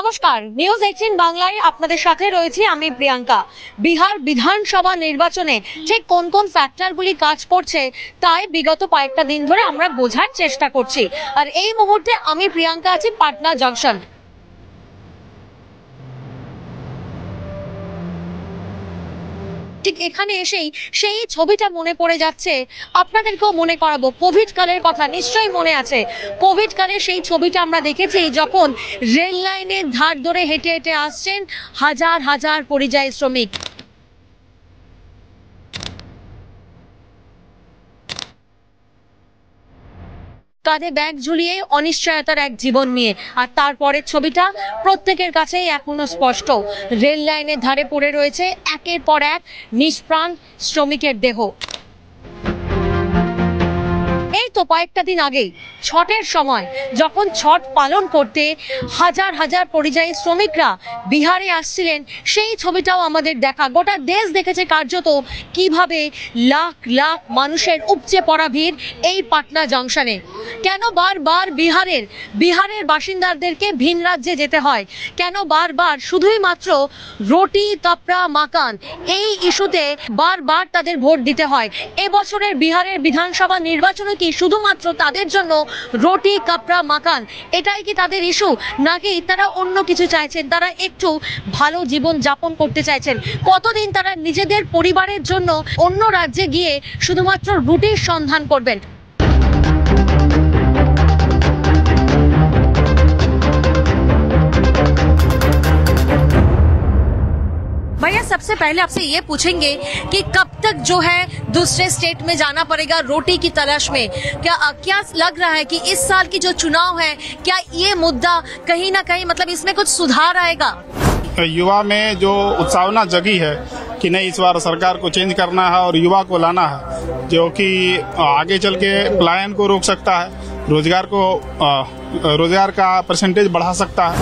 নমস্কার, নিউজ 18 বাংলায় আপনাদের সাথে রয়েছি আমি প্রিয়াঙ্কা। বিহার বিধানসভা নির্বাচনে ঠিক কোন কোন ফ্যাক্টরগুলি কাজ করছে তাই বিগত কয়েকটা দিন ধরে আমরা বোঝার চেষ্টা করছি। আর এই মুহূর্তে আমি প্রিয়াঙ্কা আছি পাটনা জংশন। ঠিক এখানে এসেই সেই ছবিটা মনে পড়ে যাচ্ছে, আপনাদেরকেও মনে করাবো কোভিড কালের কথা। নিশ্চয়ই মনে আছে কোভিড কালের সেই ছবিটা আমরা দেখেছি, যখন রেল লাইনের ধার ধরে হেঁটে হেঁটে আসছেন হাজার হাজার পরিযায়ী শ্রমিক। কাঁধে ব্যাগ ঝুলিয়ে অনিশ্চয়তার এক জীবন নিয়ে। আর তারপরের ছবিটা প্রত্যেকের কাছেই এখনো স্পষ্ট, রেল লাইনের ধারে পড়ে রয়েছে একের পর এক নিষ্প্রাণ শ্রমিকের দেহ। এই তো কয়েকটা দিন আগেই ছটের সময় যখন ছট পালন করতে হাজার হাজার পরিযায়ী শ্রমিকরা বিহারে আসছিলেন, সেই ছবিটাও আমাদের দেখা। গোটা দেশ দেখেছে কার্যত কিভাবে লাখ লাখ মানুষের উপচে পড়া ভিড় এই পাটনা জংশনে। কেন বারবার বিহারের বাসিন্দাদেরকে ভিন রাজ্যে যেতে হয়? কেন বারবার শুধুই মাত্র রুটি কাপড়া মাকান এই ইস্যুতে বারবার তাদের ভোট দিতে হয়? এবছরের বিহারের বিধানসভা নির্বাচনে কি শুধুমাত্র তাদের জন্য রুটি কাপড়া মাকান এটাই কি তাদের ইস্যু, নাকি তারা অন্য কিছু চাইছেন? তারা একটু ভালো জীবন যাপন করতে চাইছেন। কতদিন তারা নিজেদের পরিবারের জন্য অন্য রাজ্যে গিয়ে শুধুমাত্র রুটির সন্ধান করবেন? भैया, सबसे पहले आपसे ये पूछेंगे कि कब तक जो है दूसरे स्टेट में जाना पड़ेगा रोटी की तलाश में? क्या लग रहा है कि इस साल की जो चुनाव है, क्या ये मुद्दा कहीं ना कहीं मतलब इसमें कुछ सुधार आएगा? युवा में जो उत्साहना जगी है कि नहीं, इस बार सरकार को चेंज करना है और युवा को लाना है, जो कि आगे चल के पलायन को रोक सकता है, रोजगार का परसेंटेज बढ़ा सकता है।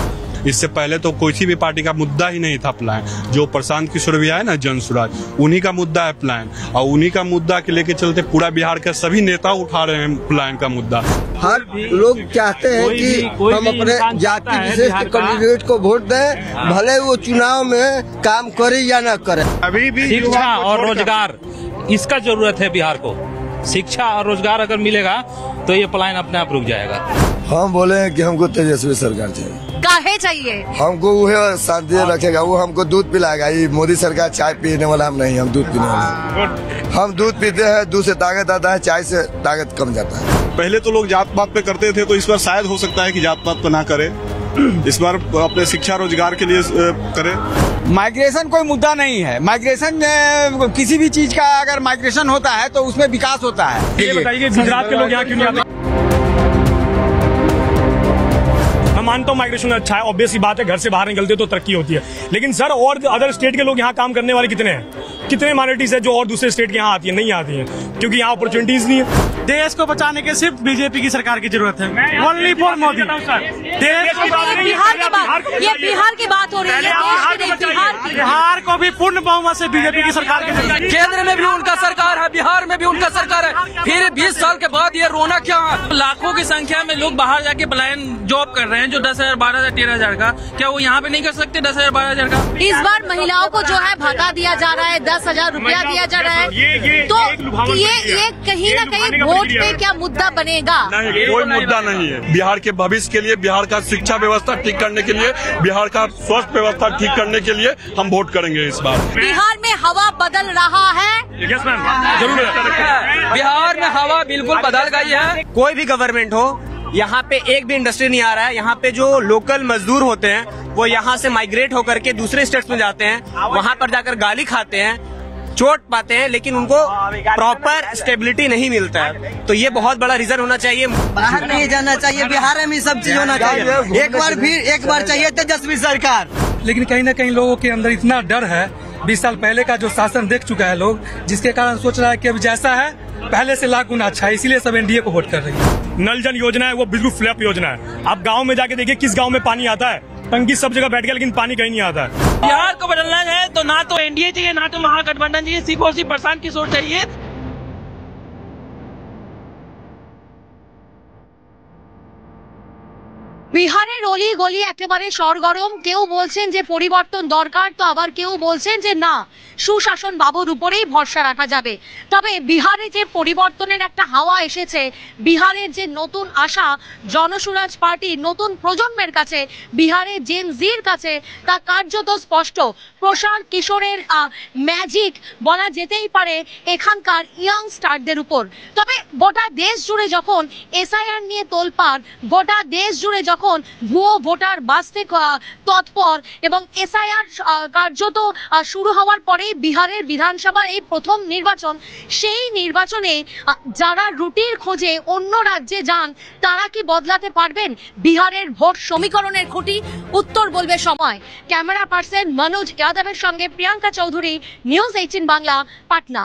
इससे पहले तो कोई भी पार्टी का मुद्दा ही नहीं था प्लान। जो प्रशांत किशोर भी है ना, जन स्वराज, उन्हीं का मुद्दा है प्लान, और उन्हीं का मुद्दा के लेके चलते पूरा बिहार के सभी नेता उठा रहे हैं प्लान का मुद्दा। हर लोग चाहते हैं कि हम अपने जाति विशेष कैंडिडेट को वोट दें, भले वो चुनाव में काम करे या न करे। अभी भी शिक्षा और रोजगार, इसका जरूरत है बिहार को। शिक्षा और रोजगार अगर मिलेगा तो ये प्लान अपने आप रुक जाएगा। हम बोले हैं कि हमको तेजस्वी सरकार चाहिए। काहे चाहिए? हमको वो शांति रखेगा, वो हमको दूध पिलाएगा। ये मोदी सरकार चाय पीने वाला हम नहीं, हम दूध पीने वाला। हम दूध पीते हैं, दूध से ताकत आता है, चाय से ताकत कम जाता है। पहले तो लोग जात पात पे करते थे, तो इस बार शायद हो सकता है कि जात पात पे ना करे, इस बार अपने शिक्षा रोजगार के लिए करे। माइग्रेशन कोई मुद्दा नहीं है। माइग्रेशन किसी भी चीज का अगर माइग्रेशन होता है तो उसमें विकास होता है। ये बताइए गुजरात के लोग यहाँ क्यों नहीं आते? मैं मानता हूँ माइग्रेशन अच्छा है, ऑब्वियस बात है, घर से बाहर निकलते तो तरक्की होती है। लेकिन सर, और अदर स्टेट के लोग यहाँ काम करने वाले कितने हैं? कितने माइनॉरिटीज है जो और दूसरे स्टेट के यहाँ आती है? नहीं आती है, क्योंकि यहाँ अपॉर्चुनिटीज नहीं है। देश को बचाने के सिर्फ बीजेपी की सरकार की जरूरत है। Only for Modi. बिहार की बात हो रही है, बिहार को भी पूर्ण बहुमत से बीजेपी की सरकार की जरूरत है। केंद्र में भी उनका सरकार है, बिहार में भी उनका सरकार है, फिर 20 साल के बाद ये रोना क्या है? लाखों की संख्या में लोग बाहर जाके पलायन जॉब कर रहे हैं, जो 10,000, 12,000, 13,000 का, क्या वो यहाँ पे नहीं कर सकते 10,000, 12,000 का? इस बार महिलाओं को जो है भत्ता दिया जा रहा है, 10,000 रुपया दिया जा रहा है, तो ये कहीं ना कहीं वोट पे क्या मुद्दा बनेगा? नहीं, कोई मुद्दा नहीं है। बिहार के भविष्य के लिए, बिहार का शिक्षा व्यवस्था ठीक करने के लिए, बिहार का स्वास्थ्य व्यवस्था ठीक करने के लिए हम वोट करेंगे इस बार। बिहार में हवा बदल रहा है। यस मैम, जरूर। बिहार में हवा बिल्कुल बदल गई है। कोई भी गवर्नमेंट हो, यहाँ पे एक भी इंडस्ट्री नहीं आ रहा है। यहाँ पे जो लोकल मजदूर होते हैं वो यहाँ से माइग्रेट होकर के दूसरे स्टेट्स में जाते हैं, वहाँ पर जाकर गाली खाते हैं, चोट पाते हैं, लेकिन उनको प्रॉपर स्टेबिलिटी नहीं मिलता है। तो ये बहुत बड़ा रीजन होना चाहिए। बाहर नहीं जाना चाहिए, बिहार में सब चीज होना चाहिए। एक बार चाहिए तेजस्वी सरकार। लेकिन कहीं ना कहीं लोगों के अंदर इतना डर है, 20 साल पहले का जो शासन देख चुका है लोग, जिसके कारण सोच रहा है कि अब जैसा है पहले से लाख गुना अच्छा है, इसीलिए सब एनडीए को वोट कर रही है। नल जन योजना है वो बिल्कुल फ्लैप योजना है। आप गांव में जाके देखिए, किस गांव में पानी आता है? टंकी सब जगह बैठ गया, लेकिन पानी कहीं नहीं आता है। बिहार को बदलना है तो ना तो एनडीए चाहिए, ना तो महागठबंधन चाहिए, सिर्फ और सिर्फ प्रशांत किशोर चाहिए। বিহারের অলি গলি একেবারে সরগরম। কেউ বলছেন যে পরিবর্তন দরকার, তো আবার কেউ বলছেন যে না, সুশাসন বাবুর উপরেই ভরসা রাখা যাবে। তবে বিহারে যে পরিবর্তনের একটা হাওয়া এসেছে, বিহারের যে নতুন আশা জনসুরাজ পার্টির নতুন প্রজন্মের কাছে, বিহারের জেন জির কাছে, তা কার্যত স্পষ্ট। প্রশান্ত কিশোরের ম্যাজিক বলা যেতেই পারে এখানকার ইয়াং স্টারদের উপর। তবে গোটা দেশ জুড়ে যখন এসআইআর নিয়ে তোলপাড়, গোটা দেশ জুড়ে যখন ভুয়ো ভোটার বাঁচতে তৎপর এবং এসআইআর কার্যত শুরু হওয়ার পরে বিহারের বিধানসভার এই প্রথম নির্বাচন, সেই নির্বাচনে যারা রুটির খোঁজে অন্য রাজ্যে যান, তারা কি বদলাতে পারবেন বিহারের ভোট সমীকরণের খুঁটি? উত্তর বলবে সময়। ক্যামেরা পার্সন মনোজ যাদবের সঙ্গে প্রিয়াঙ্কা চৌধুরী, নিউজ 18 বাংলা, পাটনা।